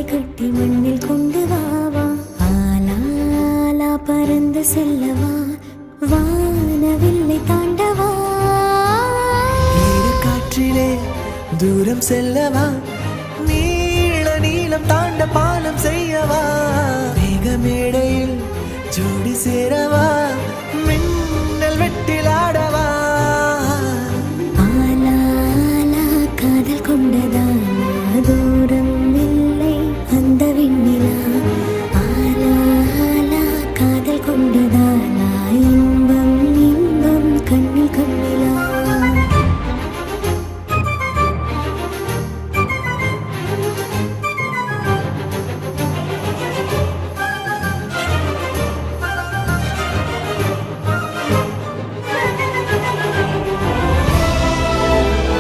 மாலை கட்டி மண்ணில் கொண்டு வாவா ஆலாலா பறந்து செல்லவா வானவில்லை தாண்டவா ஈர காற்றிலே தூரம் செல்லவா நீள நீளம் தாண்ட பாலம் செய்யவா மேகமேடையில் ஜோடி சேரவா